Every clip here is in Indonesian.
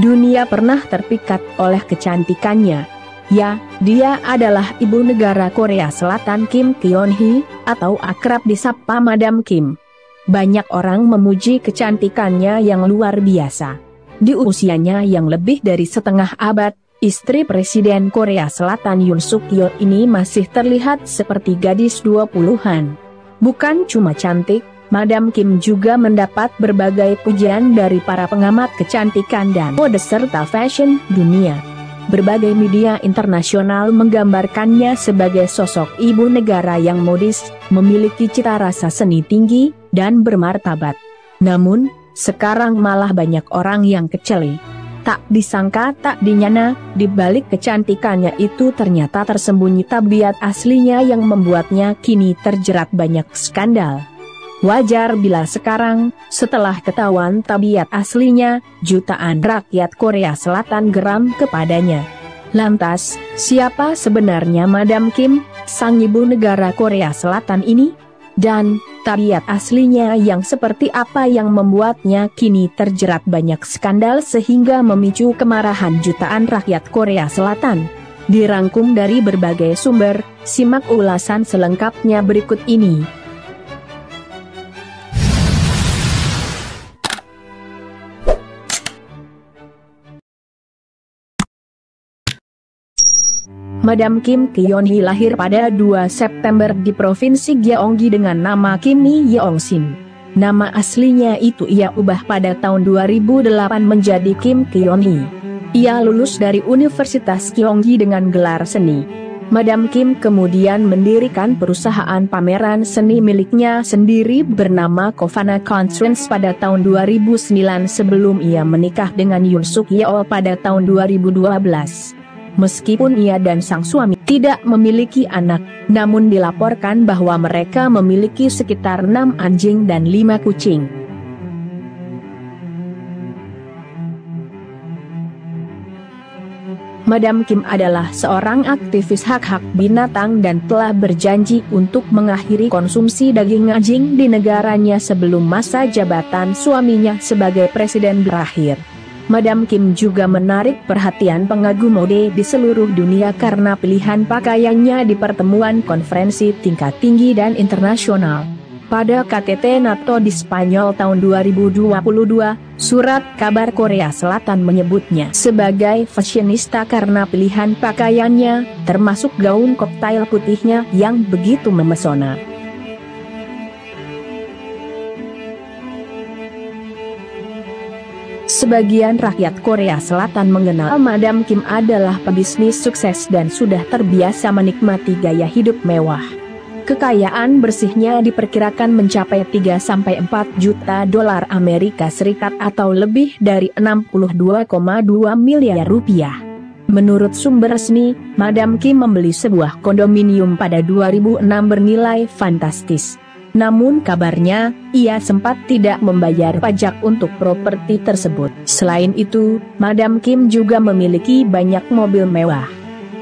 Dunia pernah terpikat oleh kecantikannya. Ya, dia adalah ibu negara Korea Selatan Kim Kyon-hee, atau akrab disapa Madam Kim. Banyak orang memuji kecantikannya yang luar biasa. Di usianya yang lebih dari setengah abad, istri Presiden Korea Selatan Yoon Suk Yeol ini masih terlihat seperti gadis 20-an. Bukan cuma cantik, Madam Kim juga mendapat berbagai pujian dari para pengamat kecantikan dan mode serta fashion dunia. Berbagai media internasional menggambarkannya sebagai sosok ibu negara yang modis, memiliki cita rasa seni tinggi, dan bermartabat. Namun, sekarang malah banyak orang yang keceli. Tak disangka tak dinyana, di balik kecantikannya itu ternyata tersembunyi tabiat aslinya yang membuatnya kini terjerat banyak skandal. Wajar bila sekarang, setelah ketahuan tabiat aslinya, jutaan rakyat Korea Selatan geram kepadanya. Lantas, siapa sebenarnya Madam Kim, sang ibu negara Korea Selatan ini? Dan, tabiat aslinya yang seperti apa yang membuatnya kini terjerat banyak skandal sehingga memicu kemarahan jutaan rakyat Korea Selatan? Dirangkum dari berbagai sumber, simak ulasan selengkapnya berikut ini. Madam Kim Kyon-hee lahir pada 2 September di Provinsi Gyeonggi dengan nama Kim Mi Yeong-sin. Nama aslinya itu ia ubah pada tahun 2008 menjadi Kim Kyon-hee. Ia lulus dari Universitas Gyeonggi dengan gelar seni. Madam Kim kemudian mendirikan perusahaan pameran seni miliknya sendiri bernama Kovana Concerns pada tahun 2009 sebelum ia menikah dengan Yoon Suk Yeol pada tahun 2012. Meskipun ia dan sang suami tidak memiliki anak, namun dilaporkan bahwa mereka memiliki sekitar 6 anjing dan 5 kucing. Madam Kim adalah seorang aktivis hak-hak binatang dan telah berjanji untuk mengakhiri konsumsi daging anjing di negaranya sebelum masa jabatan suaminya sebagai presiden berakhir. Madam Kim juga menarik perhatian pengagum mode di seluruh dunia karena pilihan pakaiannya di pertemuan konferensi tingkat tinggi dan internasional. Pada KTT NATO di Spanyol tahun 2022, surat kabar Korea Selatan menyebutnya sebagai fashionista karena pilihan pakaiannya, termasuk gaun koktail putihnya yang begitu memesona. Sebagian rakyat Korea Selatan mengenal Madam Kim adalah pebisnis sukses dan sudah terbiasa menikmati gaya hidup mewah. Kekayaan bersihnya diperkirakan mencapai 3-4 juta dolar Amerika Serikat atau lebih dari 62,2 miliar rupiah. Menurut sumber resmi, Madam Kim membeli sebuah kondominium pada 2006 bernilai fantastis. Namun kabarnya, ia sempat tidak membayar pajak untuk properti tersebut. Selain itu, Madam Kim juga memiliki banyak mobil mewah.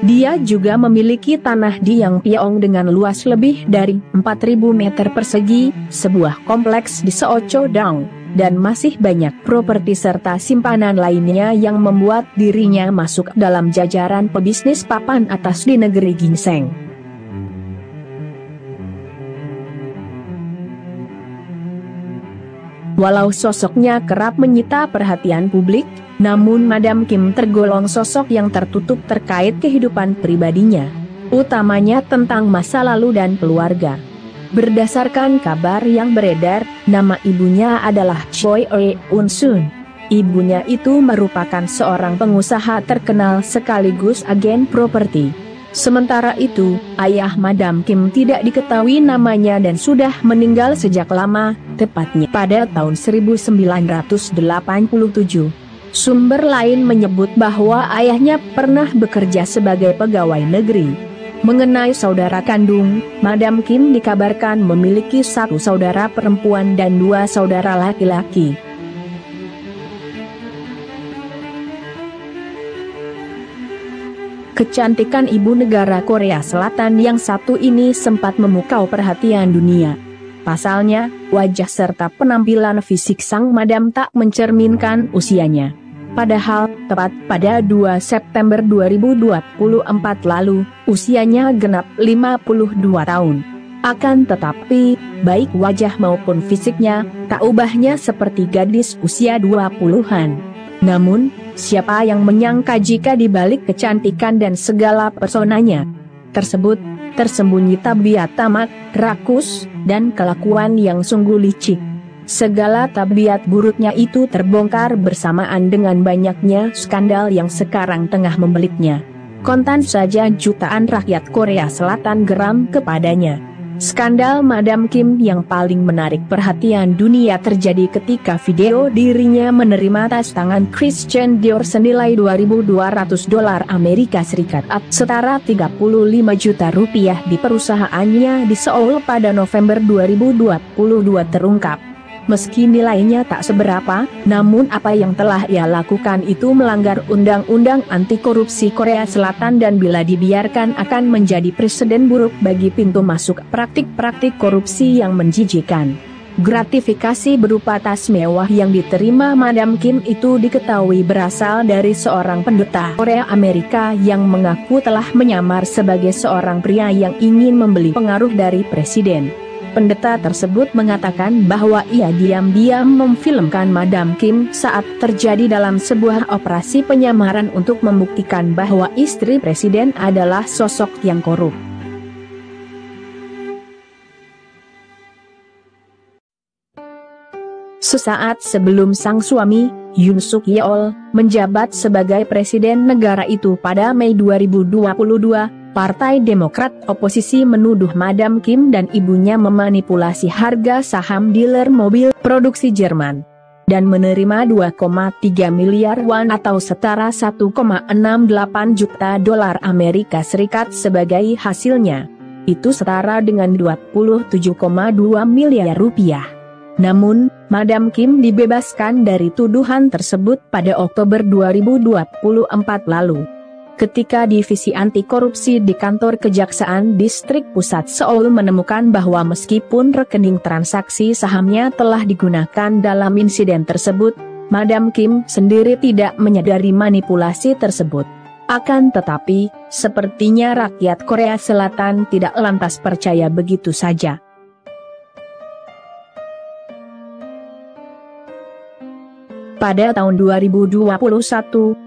Dia juga memiliki tanah di Yangpyeong dengan luas lebih dari 4.000 meter persegi, sebuah kompleks di Seocho-dong, dan masih banyak properti serta simpanan lainnya yang membuat dirinya masuk dalam jajaran pebisnis papan atas di negeri ginseng. Walau sosoknya kerap menyita perhatian publik, namun Madam Kim tergolong sosok yang tertutup terkait kehidupan pribadinya, utamanya tentang masa lalu dan keluarga. Berdasarkan kabar yang beredar, nama ibunya adalah Choi Eun-sun. Ibunya itu merupakan seorang pengusaha terkenal sekaligus agen properti. Sementara itu, ayah Madam Kim tidak diketahui namanya dan sudah meninggal sejak lama, tepatnya pada tahun 1987. Sumber lain menyebut bahwa ayahnya pernah bekerja sebagai pegawai negeri. Mengenai saudara kandung, Madam Kim dikabarkan memiliki 1 saudara perempuan dan 2 saudara laki-laki. Kecantikan ibu negara Korea Selatan yang satu ini sempat memukau perhatian dunia. Pasalnya, wajah serta penampilan fisik sang madam tak mencerminkan usianya. Padahal, tepat pada 2 September 2024 lalu, usianya genap 52 tahun. Akan tetapi, baik wajah maupun fisiknya, tak ubahnya seperti gadis usia 20-an. Namun, siapa yang menyangka jika di balik kecantikan dan segala personanya tersebut, tersembunyi tabiat tamak, rakus, dan kelakuan yang sungguh licik. Segala tabiat buruknya itu terbongkar bersamaan dengan banyaknya skandal yang sekarang tengah membeliknya. Kontan saja jutaan rakyat Korea Selatan geram kepadanya. Skandal Madam Kim yang paling menarik perhatian dunia terjadi ketika video dirinya menerima tas tangan Christian Dior senilai $2.200 Amerika Serikat atau setara 35 juta rupiah di perusahaannya di Seoul pada November 2022 terungkap. Meski nilainya tak seberapa, namun apa yang telah ia lakukan itu melanggar Undang-Undang Anti Korupsi Korea Selatan dan bila dibiarkan akan menjadi presiden buruk bagi pintu masuk praktik-praktik korupsi yang menjijikan. Gratifikasi berupa tas mewah yang diterima Madam Kim itu diketahui berasal dari seorang pendeta Korea Amerika yang mengaku telah menyamar sebagai seorang pria yang ingin membeli pengaruh dari presiden. Pendeta tersebut mengatakan bahwa ia diam-diam memfilmkan Madam Kim saat terjadi dalam sebuah operasi penyamaran untuk membuktikan bahwa istri presiden adalah sosok yang korup. Sesaat sebelum sang suami, Yoon Suk Yeol, menjabat sebagai presiden negara itu pada Mei 2022, Partai Demokrat oposisi menuduh Madam Kim dan ibunya memanipulasi harga saham dealer mobil produksi Jerman dan menerima 2,3 miliar won atau setara 1,68 juta dolar Amerika Serikat sebagai hasilnya. Itu setara dengan 27,2 miliar rupiah. Namun, Madam Kim dibebaskan dari tuduhan tersebut pada Oktober 2024 lalu. Ketika Divisi Anti Korupsi di kantor Kejaksaan Distrik Pusat Seoul menemukan bahwa meskipun rekening transaksi sahamnya telah digunakan dalam insiden tersebut, Madam Kim sendiri tidak menyadari manipulasi tersebut. Akan tetapi, sepertinya rakyat Korea Selatan tidak lantas percaya begitu saja. Pada tahun 2021,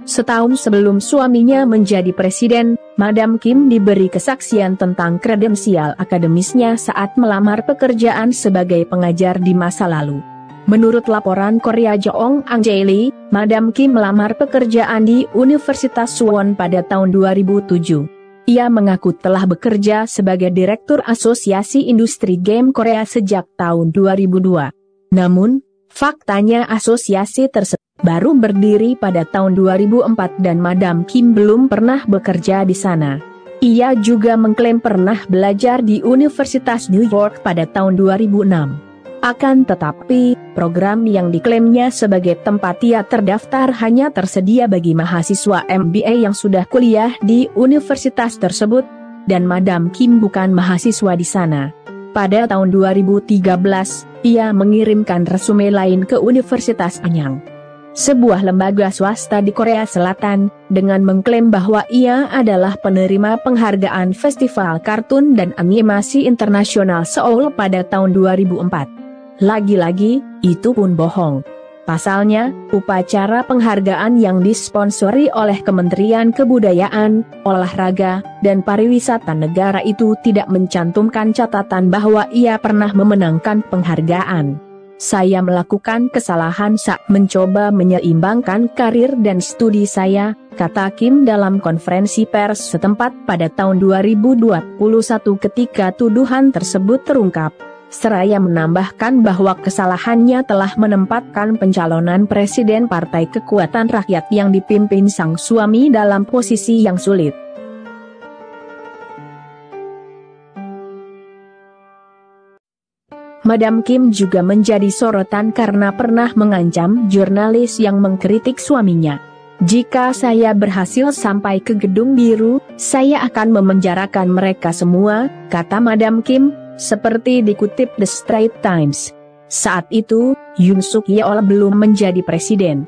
setahun sebelum suaminya menjadi presiden, Madam Kim diberi kesaksian tentang kredensial akademisnya saat melamar pekerjaan sebagai pengajar di masa lalu. Menurut laporan Korea Jeong Ang Daily, Madam Kim melamar pekerjaan di Universitas Suwon pada tahun 2007. Ia mengaku telah bekerja sebagai Direktur Asosiasi Industri Game Korea sejak tahun 2002. Namun, faktanya asosiasi tersebut baru berdiri pada tahun 2004 dan Madam Kim belum pernah bekerja di sana. Ia juga mengklaim pernah belajar di Universitas New York pada tahun 2006. Akan tetapi, program yang diklaimnya sebagai tempat ia terdaftar hanya tersedia bagi mahasiswa MBA yang sudah kuliah di universitas tersebut, dan Madam Kim bukan mahasiswa di sana. Pada tahun 2013, ia mengirimkan resume lain ke Universitas Anyang, sebuah lembaga swasta di Korea Selatan, dengan mengklaim bahwa ia adalah penerima penghargaan Festival Kartun dan Animasi Internasional Seoul pada tahun 2004. Lagi-lagi, itu pun bohong. Pasalnya, upacara penghargaan yang disponsori oleh Kementerian Kebudayaan, Olahraga, dan Pariwisata negara itu tidak mencantumkan catatan bahwa ia pernah memenangkan penghargaan. Saya melakukan kesalahan saat mencoba menyeimbangkan karir dan studi saya, kata Kim dalam konferensi pers setempat pada tahun 2021 ketika tuduhan tersebut terungkap. Seraya menambahkan bahwa kesalahannya telah menempatkan pencalonan presiden Partai Kekuatan Rakyat yang dipimpin sang suami dalam posisi yang sulit. Madam Kim juga menjadi sorotan karena pernah mengancam jurnalis yang mengkritik suaminya. Jika saya berhasil sampai ke Gedung Biru, saya akan memenjarakan mereka semua, kata Madam Kim, seperti dikutip The Straits Times. Saat itu, Yoon Suk Yeol belum menjadi presiden.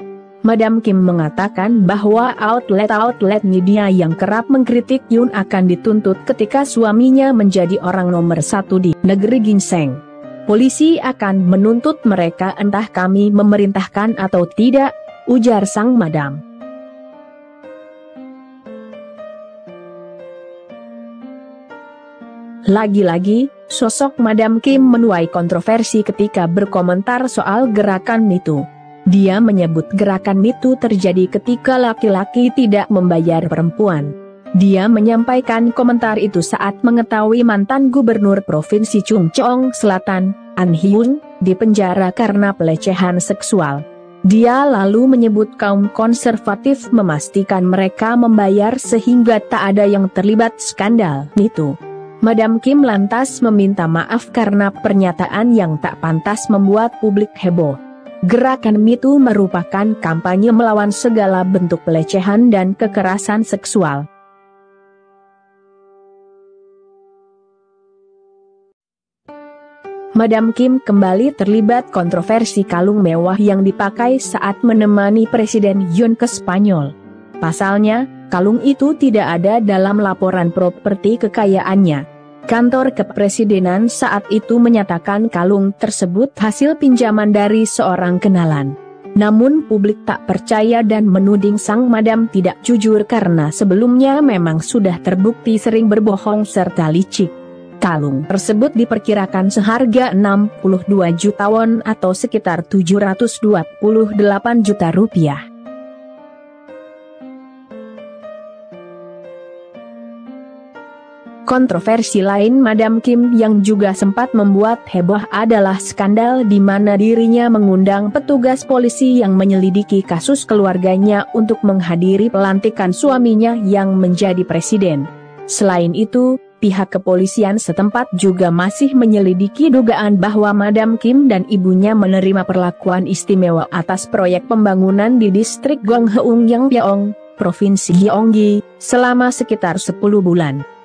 Madam Kim mengatakan bahwa outlet-outlet media yang kerap mengkritik Yun akan dituntut ketika suaminya menjadi orang nomor satu di negeri ginseng. Polisi akan menuntut mereka entah kami memerintahkan atau tidak, ujar sang madam. Lagi-lagi, sosok Madam Kim menuai kontroversi ketika berkomentar soal gerakan MeToo. Dia menyebut gerakan MeToo terjadi ketika laki-laki tidak membayar perempuan. Dia menyampaikan komentar itu saat mengetahui mantan gubernur Provinsi Chungcheong Selatan, An Hyun, dipenjara karena pelecehan seksual. Dia lalu menyebut kaum konservatif memastikan mereka membayar sehingga tak ada yang terlibat skandal MeToo. Madam Kim lantas meminta maaf karena pernyataan yang tak pantas membuat publik heboh. Gerakan MeToo merupakan kampanye melawan segala bentuk pelecehan dan kekerasan seksual. Madam Kim kembali terlibat kontroversi kalung mewah yang dipakai saat menemani Presiden Yoon ke Spanyol. Pasalnya, kalung itu tidak ada dalam laporan properti kekayaannya. Kantor kepresidenan saat itu menyatakan kalung tersebut hasil pinjaman dari seorang kenalan. Namun publik tak percaya dan menuding sang madam tidak jujur karena sebelumnya memang sudah terbukti sering berbohong serta licik. Kalung tersebut diperkirakan seharga 62 juta won atau sekitar 728 juta rupiah. Kontroversi lain Madam Kim yang juga sempat membuat heboh adalah skandal di mana dirinya mengundang petugas polisi yang menyelidiki kasus keluarganya untuk menghadiri pelantikan suaminya yang menjadi presiden. Selain itu, pihak kepolisian setempat juga masih menyelidiki dugaan bahwa Madam Kim dan ibunya menerima perlakuan istimewa atas proyek pembangunan di distrik Gwanghwaeung Yangpyeong, Provinsi Gyeonggi, selama sekitar 10 bulan.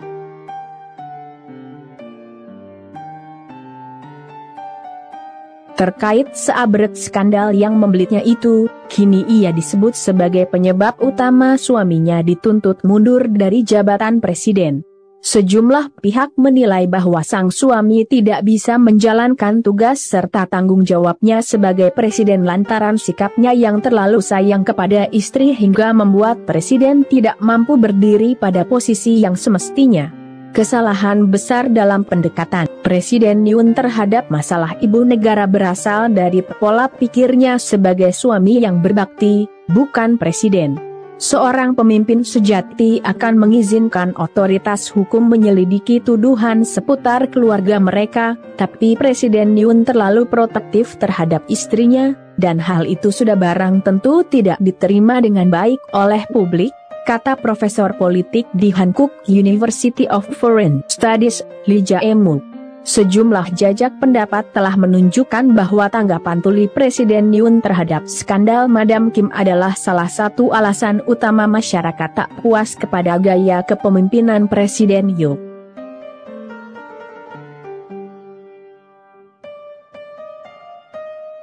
Terkait seabret skandal yang membelitnya itu, kini ia disebut sebagai penyebab utama suaminya dituntut mundur dari jabatan presiden. Sejumlah pihak menilai bahwa sang suami tidak bisa menjalankan tugas serta tanggung jawabnya sebagai presiden lantaran sikapnya yang terlalu sayang kepada istri hingga membuat presiden tidak mampu berdiri pada posisi yang semestinya. Kesalahan besar dalam pendekatan Presiden Yoon terhadap masalah ibu negara berasal dari pola pikirnya sebagai suami yang berbakti, bukan presiden. Seorang pemimpin sejati akan mengizinkan otoritas hukum menyelidiki tuduhan seputar keluarga mereka, tapi Presiden Yoon terlalu protektif terhadap istrinya, dan hal itu sudah barang tentu tidak diterima dengan baik oleh publik, kata Profesor Politik di Hankook University of Foreign Studies, Lee Jae-mook. Sejumlah jajak pendapat telah menunjukkan bahwa tanggapan tuli Presiden Yoon terhadap skandal Madam Kim adalah salah satu alasan utama masyarakat tak puas kepada gaya kepemimpinan Presiden Yoon.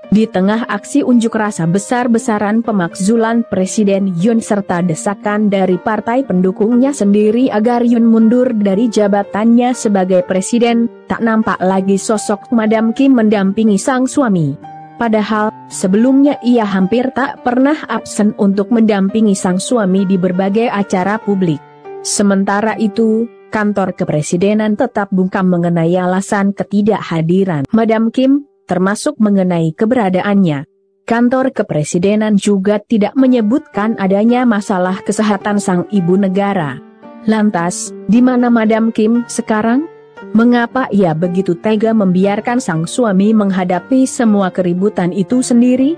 Di tengah aksi unjuk rasa besar-besaran pemakzulan Presiden Yoon serta desakan dari partai pendukungnya sendiri agar Yoon mundur dari jabatannya sebagai presiden, tak nampak lagi sosok Madam Kim mendampingi sang suami. Padahal, sebelumnya ia hampir tak pernah absen untuk mendampingi sang suami di berbagai acara publik. Sementara itu, kantor kepresidenan tetap bungkam mengenai alasan ketidakhadiran Madam Kim, termasuk mengenai keberadaannya. Kantor kepresidenan juga tidak menyebutkan adanya masalah kesehatan sang ibu negara. Lantas, di mana Madam Kim sekarang? Mengapa ia begitu tega membiarkan sang suami menghadapi semua keributan itu sendiri?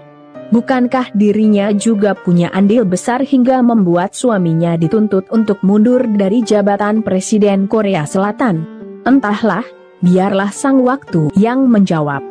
Bukankah dirinya juga punya andil besar hingga membuat suaminya dituntut untuk mundur dari jabatan Presiden Korea Selatan? Entahlah, biarlah sang waktu yang menjawab.